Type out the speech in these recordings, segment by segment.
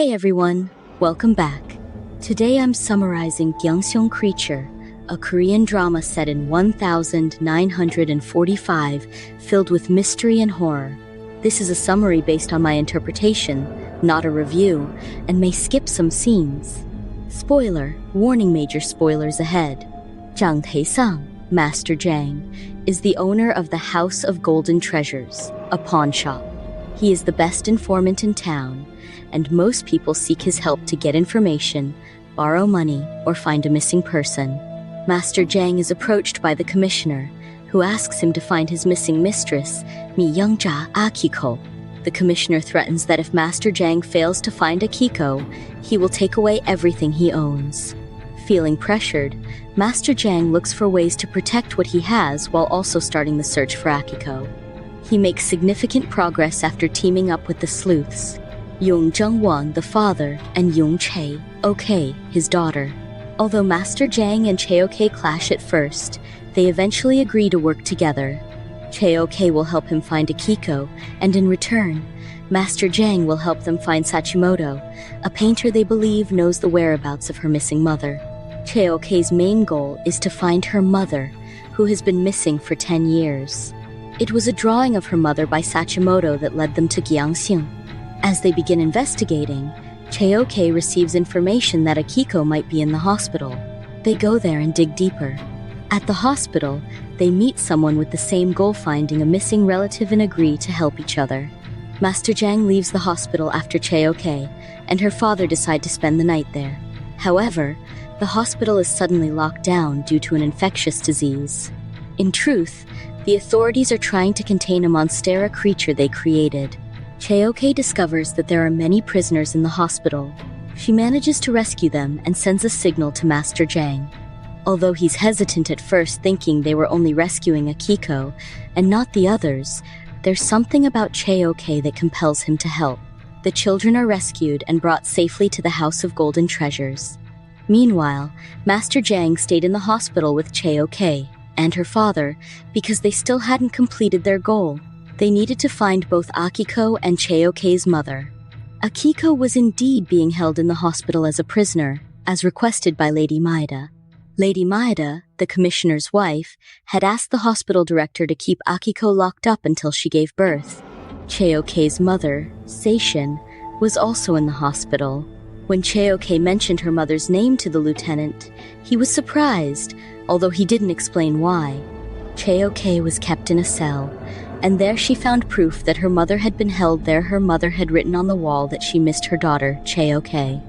Hey everyone, welcome back. Today I'm summarizing Gyeongseong Creature, a Korean drama set in 1945 filled with mystery and horror. This is a summary based on my interpretation, not a review, and may skip some scenes. Spoiler, warning, major spoilers ahead. Jang Tae-sang, Master Jang, is the owner of the House of Golden Treasures, a pawn shop. He is the best informant in town, and most people seek his help to get information, borrow money, or find a missing person. Master Jang is approached by the commissioner, who asks him to find his missing mistress, Mi Youngja Akiko. The commissioner threatens that if Master Jang fails to find Akiko, he will take away everything he owns. Feeling pressured, Master Jang looks for ways to protect what he has while also starting the search for Akiko. He makes significant progress after teaming up with the sleuths, Yung Jung-won, the father, and Yung Chae-ok, his daughter. Although Master Jang and Chae-ok clash at first, they eventually agree to work together. Chae-ok will help him find Akiko, and in return, Master Jang will help them find Sachimoto, a painter they believe knows the whereabouts of her missing mother. Chae-ok's main goal is to find her mother, who has been missing for 10 years. It was a drawing of her mother by Sachimoto that led them to Gyeongseong. As they begin investigating, Chae-ok receives information that Akiko might be in the hospital. They go there and dig deeper. At the hospital, they meet someone with the same goal, finding a missing relative, and agree to help each other. Master Jang leaves the hospital after Chae-ok and her father decide to spend the night there. However, the hospital is suddenly locked down due to an infectious disease. In truth, the authorities are trying to contain a monstera creature they created. Chae-ok discovers that there are many prisoners in the hospital. She manages to rescue them and sends a signal to Master Jang. Although he's hesitant at first, thinking they were only rescuing Akiko and not the others, there's something about Chae-ok that compels him to help. The children are rescued and brought safely to the House of Golden Treasures. Meanwhile, Master Jang stayed in the hospital with Chae-ok and her father because they still hadn't completed their goal. They needed to find both Akiko and Chae-ok's mother. Akiko was indeed being held in the hospital as a prisoner, as requested by Lady Maeda. Lady Maeda, the commissioner's wife, had asked the hospital director to keep Akiko locked up until she gave birth. Chae-ok's mother, Seishin, was also in the hospital. When Chae-ok mentioned her mother's name to the lieutenant, he was surprised, although he didn't explain why. Chae-ok was kept in a cell, and there she found proof that her mother had been held there. Her mother had written on the wall that she missed her daughter, Chae-ok.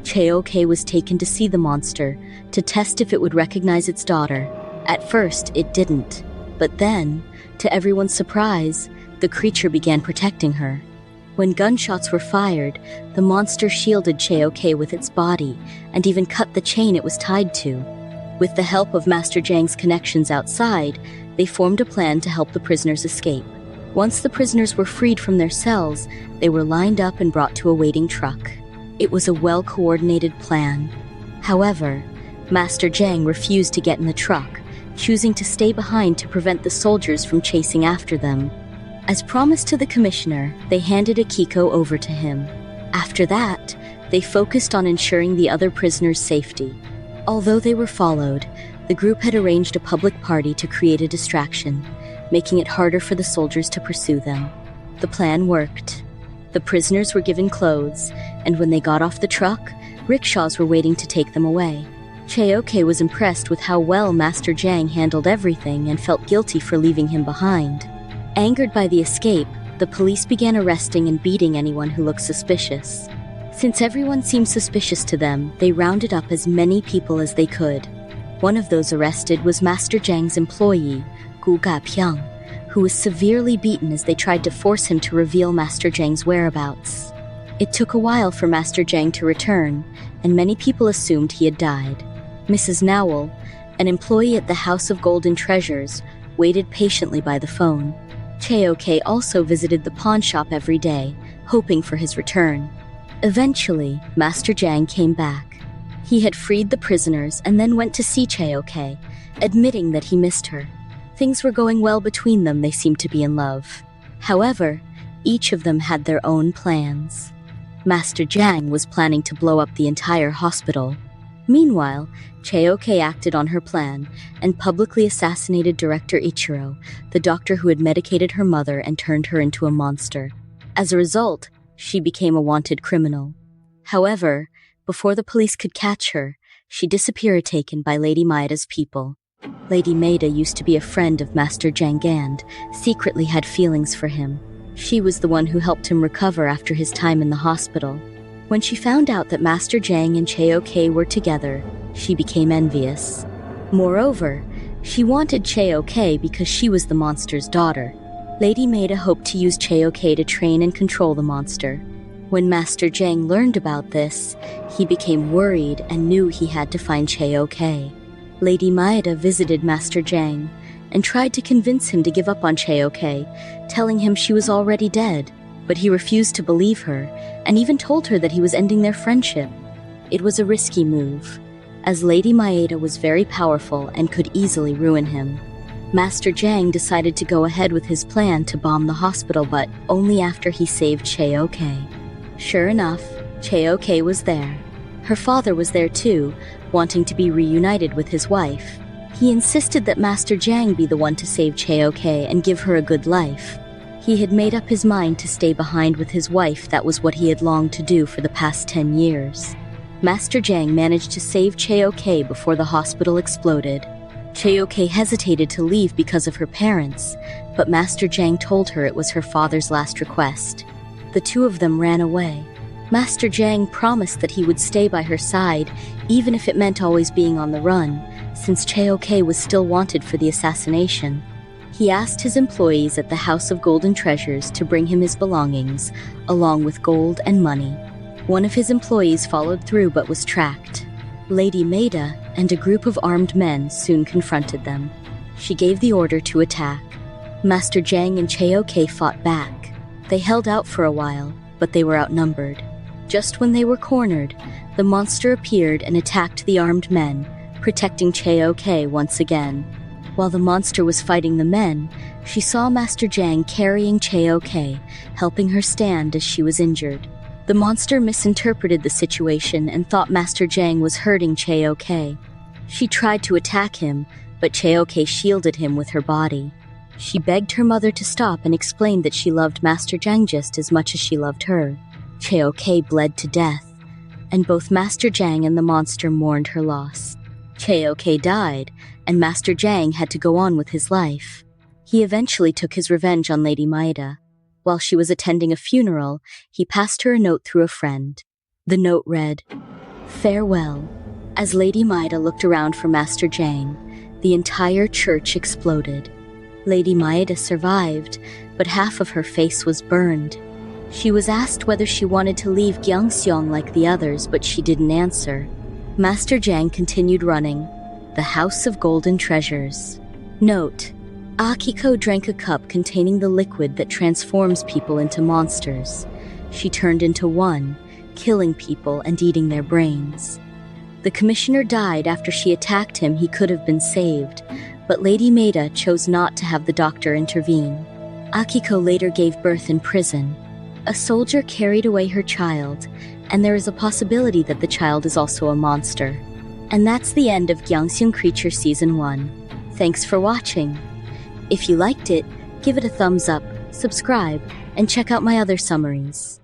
Chae-ok was taken to see the monster, to test if it would recognize its daughter. At first, it didn't. But then, to everyone's surprise, the creature began protecting her. When gunshots were fired, the monster shielded Chae-ok with its body, and even cut the chain it was tied to. With the help of Master Jang's connections outside, they formed a plan to help the prisoners escape. Once the prisoners were freed from their cells, they were lined up and brought to a waiting truck. It was a well-coordinated plan. However, Master Jang refused to get in the truck, choosing to stay behind to prevent the soldiers from chasing after them. As promised to the commissioner, they handed Akiko over to him. After that, they focused on ensuring the other prisoners' safety. Although they were followed, the group had arranged a public party to create a distraction, making it harder for the soldiers to pursue them. The plan worked. The prisoners were given clothes, and when they got off the truck, rickshaws were waiting to take them away. Chae-ok was impressed with how well Master Jang handled everything and felt guilty for leaving him behind. Angered by the escape, the police began arresting and beating anyone who looked suspicious. Since everyone seemed suspicious to them, they rounded up as many people as they could. One of those arrested was Master Jang's employee, Gu Ga-pyong, who was severely beaten as they tried to force him to reveal Master Jang's whereabouts. It took a while for Master Jang to return, and many people assumed he had died. Mrs. Nowell, an employee at the House of Golden Treasures, waited patiently by the phone. Chae-ok also visited the pawn shop every day, hoping for his return. Eventually, Master Jang came back. He had freed the prisoners and then went to see Chae-ok, admitting that he missed her. Things were going well between them. They seemed to be in love. However, each of them had their own plans. Master Jang was planning to blow up the entire hospital. Meanwhile, Cheoke acted on her plan and publicly assassinated Director Ichiro, the doctor who had medicated her mother and turned her into a monster. As a result, she became a wanted criminal. However, before the police could catch her, she disappeared, taken by Lady Maeda's people. Lady Maeda used to be a friend of Master Jang and secretly had feelings for him. She was the one who helped him recover after his time in the hospital. When she found out that Master Jang and Cheoke were together, she became envious. Moreover, she wanted Cheoke because she was the monster's daughter. Lady Maeda hoped to use Cheoke to train and control the monster. When Master Jang learned about this, he became worried and knew he had to find Cheoke. Lady Maeda visited Master Jang and tried to convince him to give up on Cheoke, telling him she was already dead. But he refused to believe her, and even told her that he was ending their friendship. It was a risky move, as Lady Maeda was very powerful and could easily ruin him. Master Jang decided to go ahead with his plan to bomb the hospital, but only after he saved Cheoke. Sure enough, Cheoke was there. Her father was there too, wanting to be reunited with his wife. He insisted that Master Jang be the one to save Cheoke and give her a good life. He had made up his mind to stay behind with his wife. That was what he had longed to do for the past 10 years. Master Jang managed to save Cheoke before the hospital exploded. Cheoke hesitated to leave because of her parents, but Master Jang told her it was her father's last request. The two of them ran away. Master Jang promised that he would stay by her side, even if it meant always being on the run, since Cheoke was still wanted for the assassination. He asked his employees at the House of Golden Treasures to bring him his belongings, along with gold and money. One of his employees followed through but was tracked. Lady Maeda and a group of armed men soon confronted them. She gave the order to attack. Master Jang and Cheoke fought back. They held out for a while, but they were outnumbered. Just when they were cornered, the monster appeared and attacked the armed men, protecting Cheoke once again. While the monster was fighting the men, she saw Master Jang carrying Cheoke, helping her stand as she was injured. The monster misinterpreted the situation and thought Master Jang was hurting Cheoke. She tried to attack him, but Cheoke shielded him with her body. She begged her mother to stop and explained that she loved Master Jang just as much as she loved her. Cheoke bled to death, and both Master Jang and the monster mourned her loss. Cheoke died, and Master Jang had to go on with his life. He eventually took his revenge on Lady Maeda. While she was attending a funeral, he passed her a note through a friend. The note read, "Farewell." As Lady Maeda looked around for Master Jang, the entire church exploded. Lady Maeda survived, but half of her face was burned. She was asked whether she wanted to leave Gyeongseong like the others, but she didn't answer. Master Jang continued running. The House of Golden Treasures. Note: Akiko drank a cup containing the liquid that transforms people into monsters. She turned into one, killing people and eating their brains. The commissioner died after she attacked him. He could have been saved, but Lady Maeda chose not to have the doctor intervene. Akiko later gave birth in prison. A soldier carried away her child, and there is a possibility that the child is also a monster. And that's the end of Gyeongseong Creature Season 1. Thanks for watching. If you liked it, give it a thumbs up, subscribe, and check out my other summaries.